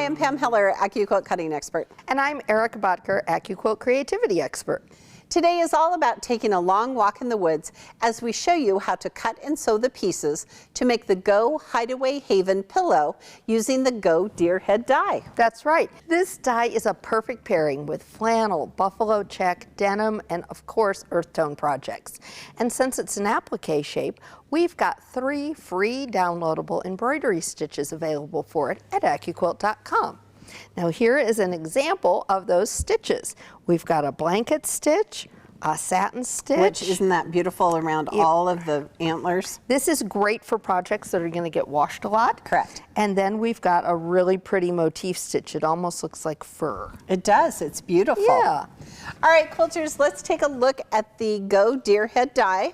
Hi, I'm Pam Heller, AccuQuilt cutting expert. And I'm Erica Bodker, AccuQuilt creativity expert. Today is all about taking a long walk in the woods as we show you how to cut and sew the pieces to make the Go Hideaway Haven Pillow using the Go Deer Head die. That's right. This die is a perfect pairing with flannel, buffalo check, denim, and of course earth tone projects. And since it's an applique shape, we've got 3 free downloadable embroidery stitches available for it at AccuQuilt.com. Now here is an example of those stitches. We've got a blanket stitch, a satin stitch. Which isn't that beautiful around all of the antlers? This is great for projects that are going to get washed a lot. Correct. And then we've got a really pretty motif stitch. It almost looks like fur. It does. It's beautiful. Yeah. All right, quilters, let's take a look at the Go Deer Head die.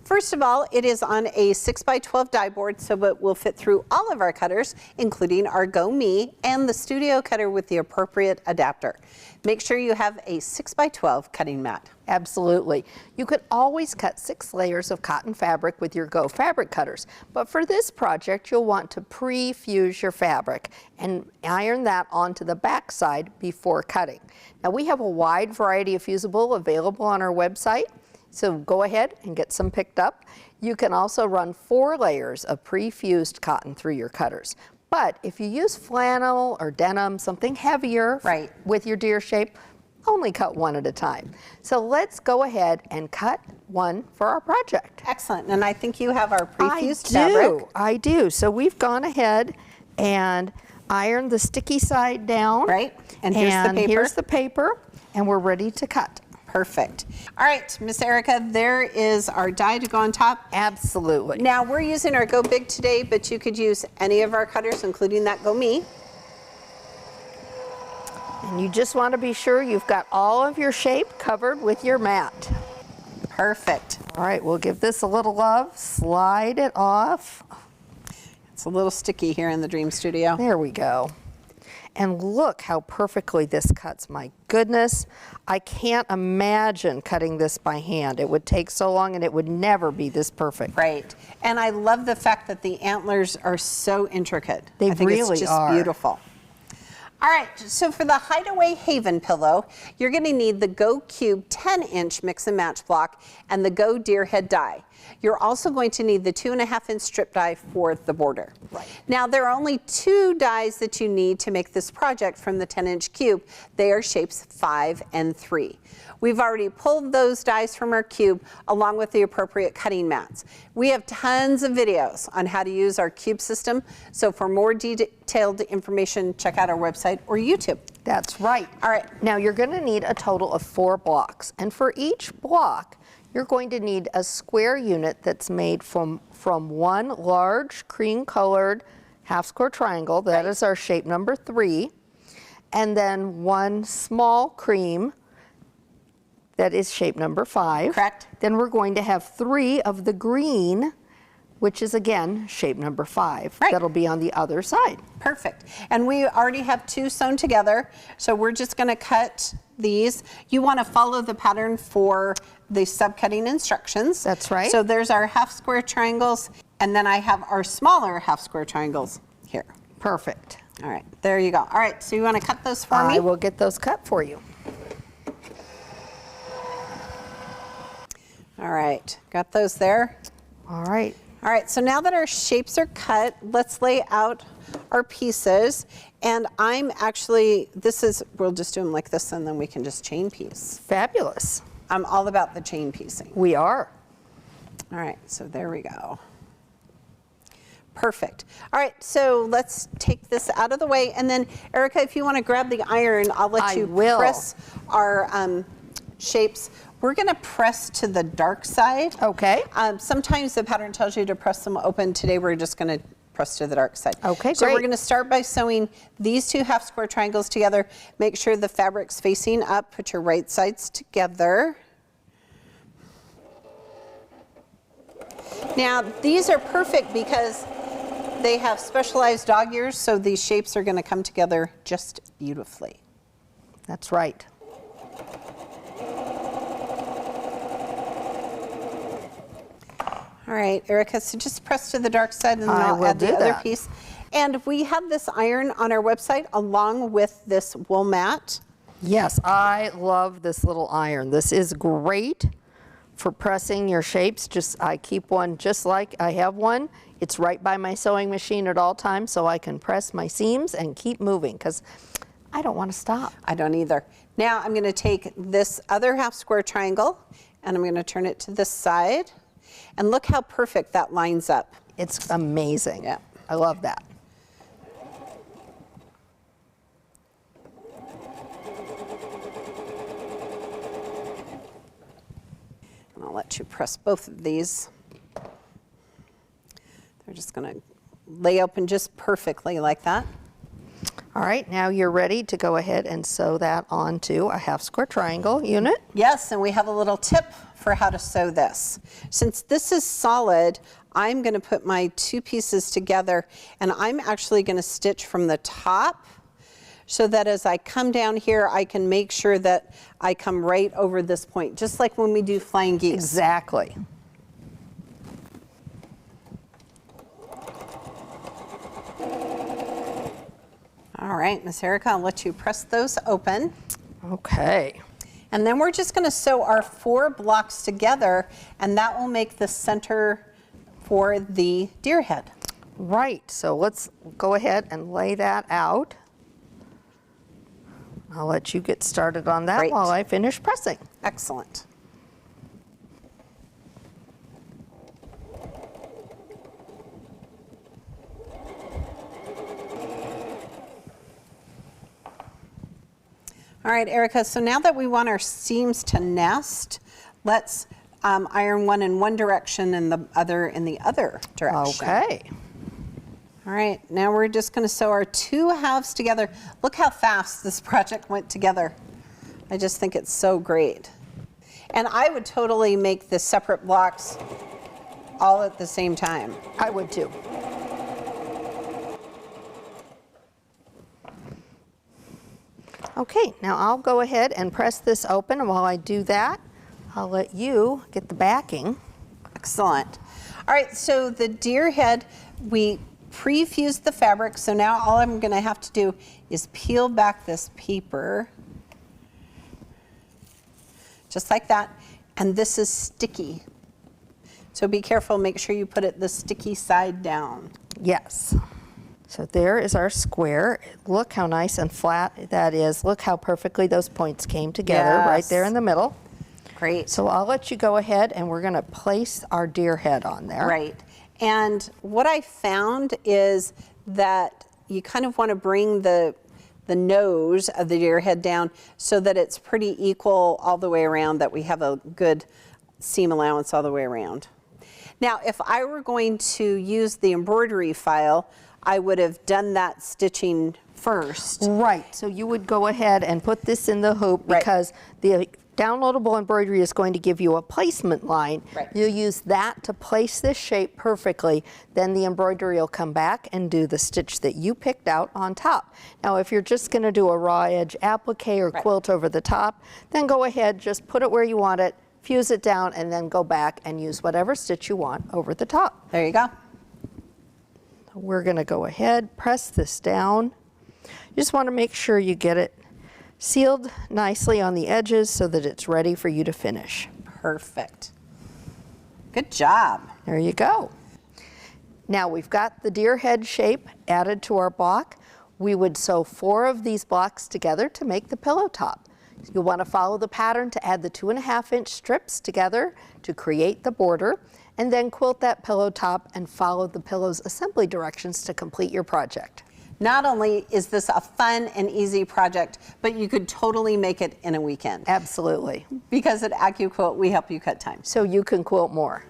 First of all, it is on a 6x12 die board, so it will fit through all of our cutters, including our Go Me and the studio cutter with the appropriate adapter. Make sure you have a 6x12 cutting mat. Absolutely. You could always cut 6 layers of cotton fabric with your Go fabric cutters, but for this project, you'll want to pre-fuse your fabric and iron that onto the back side before cutting. Now, we have a wide variety of fusible available on our website. So go ahead and get some picked up. You can also run 4 layers of pre-fused cotton through your cutters. But if you use flannel or denim, something heavier with your deer shape, only cut 1 at a time. So let's go ahead and cut 1 for our project. Excellent. And I think you have our pre-fused fabric. I do. So we've gone ahead and ironed the sticky side down. Right. And here's the paper. Here's the paper, and we're ready to cut. Perfect. All right, Miss Erica, there is our die to go on top. Absolutely. Now, we're using our Go Big today, but you could use any of our cutters, including that Go Me. And you just want to be sure you've got all of your shape covered with your mat. Perfect. All right, we'll give this a little love. Slide it off. It's a little sticky here in the Dream Studio. There we go. And look how perfectly this cuts. My goodness, I can't imagine cutting this by hand. It would take so long and it would never be this perfect. Right. And I love the fact that the antlers are so intricate. They I think really it's just are. Beautiful. All right, so for the Hideaway Haven Pillow, you're going to need the Go Cube 10-inch mix and match block and the Go Deer Head die. You're also going to need the 2.5-inch strip die for the border. Right. Now, there are only 2 dies that you need to make this project from the 10-inch cube. They are shapes 5 and 3. We've already pulled those dies from our cube along with the appropriate cutting mats. We have tons of videos on how to use our cube system. So for more detailed information, check out our website or YouTube. That's right. All right. Now you're going to need a total of 4 blocks. And for each block, you're going to need a square unit that's made from 1 large cream-colored half-square triangle. That is our shape number 3. And then 1 small cream. That is shape number 5. Correct. Then we're going to have 3 of the green, which is again shape number 5. Right. That'll be on the other side. Perfect. And we already have 2 sewn together, so we're just going to cut these. You want to follow the pattern for the sub-cutting instructions. That's right. So there's our half-square triangles, and then I have our smaller half-square triangles here. Perfect. All right, there you go. All right, so you want to cut those for me? I will get those cut for you. All right, got those there? All right. All right, so now that our shapes are cut, let's lay out our pieces. And I'm actually, we'll just do them like this and then we can just chain piece. Fabulous. I'm all about the chain piecing. We are. All right, so there we go. Perfect. All right, so let's take this out of the way. And then, Erica, if you want to grab the iron, I'll let you press our shapes. We're going to press to the dark side. Okay. Sometimes the pattern tells you to press them open. Today we're just going to press to the dark side. Okay, so great. We're going to start by sewing these 2 half square triangles together. Make sure the fabric's facing up. Put your right sides together. Now these are perfect because they have specialized dog ears, so these shapes are going to come together just beautifully. That's right. All right, Erica, so just press to the dark side and then I'll add the other piece. And we have this iron on our website along with this wool mat. Yes, I love this little iron. This is great for pressing your shapes. I keep one just like I have one. It's right by my sewing machine at all times, so I can press my seams and keep moving because I don't want to stop. I don't either. Now I'm going to take this other half square triangle and I'm going to turn it to this side. And look how perfect that lines up. It's amazing. Yeah. I love that. And I'll let you press both of these. They're just going to lay open just perfectly like that. All right, now you're ready to go ahead and sew that onto a half square triangle unit. Yes, and we have a little tip for how to sew this. Since this is solid, I'm going to put my two pieces together and I'm actually going to stitch from the top so that as I come down here, I can make sure that I come right over this point, just like when we do flying geese. Exactly. All right, Miss Erica, I'll let you press those open. Okay. And then we're just going to sew our 4 blocks together, and that will make the center for the deer head. Right, so let's go ahead and lay that out. I'll let you get started on that Great. while I finish pressing. Excellent. All right, Erica, so now that we want our seams to nest, let's iron one in one direction and the other in the other direction. Okay. All right, now we're just going to sew our 2 halves together. Look how fast this project went together. I just think it's so great. And I would totally make the separate blocks all at the same time. I would too. Okay, now I'll go ahead and press this open, and while I do that, I'll let you get the backing. Excellent. All right, so the deer head, we pre-fused the fabric, so now all I'm going to have to do is peel back this paper, just like that, and this is sticky. So be careful, make sure you put it the sticky side down. Yes. So there is our square. Look how nice and flat that is. Look how perfectly those points came together right there in the middle. Great. So I'll let you go ahead and we're going to place our deer head on there. Right. And what I found is that you kind of want to bring the nose of the deer head down so that it's pretty equal all the way around, that we have a good seam allowance all the way around. Now, if I were going to use the embroidery file, I would have done that stitching first. Right, so you would go ahead and put this in the hoop because the downloadable embroidery is going to give you a placement line. Right. You'll use that to place this shape perfectly. Then the embroidery will come back and do the stitch that you picked out on top. Now, if you're just going to do a raw edge applique or quilt over the top, then go ahead, just put it where you want it, fuse it down, and then go back and use whatever stitch you want over the top. There you go. We're going to go ahead, press this down. You just want to make sure you get it sealed nicely on the edges so that it's ready for you to finish. Perfect. Good job. There you go. Now we've got the deer head shape added to our block. We would sew 4 of these blocks together to make the pillow top. You'll want to follow the pattern to add the 2.5-inch strips together to create the border, and then quilt that pillow top and follow the pillow's assembly directions to complete your project. Not only is this a fun and easy project, but you could totally make it in a weekend. Absolutely. Because at AccuQuilt, we help you cut time. So you can quilt more.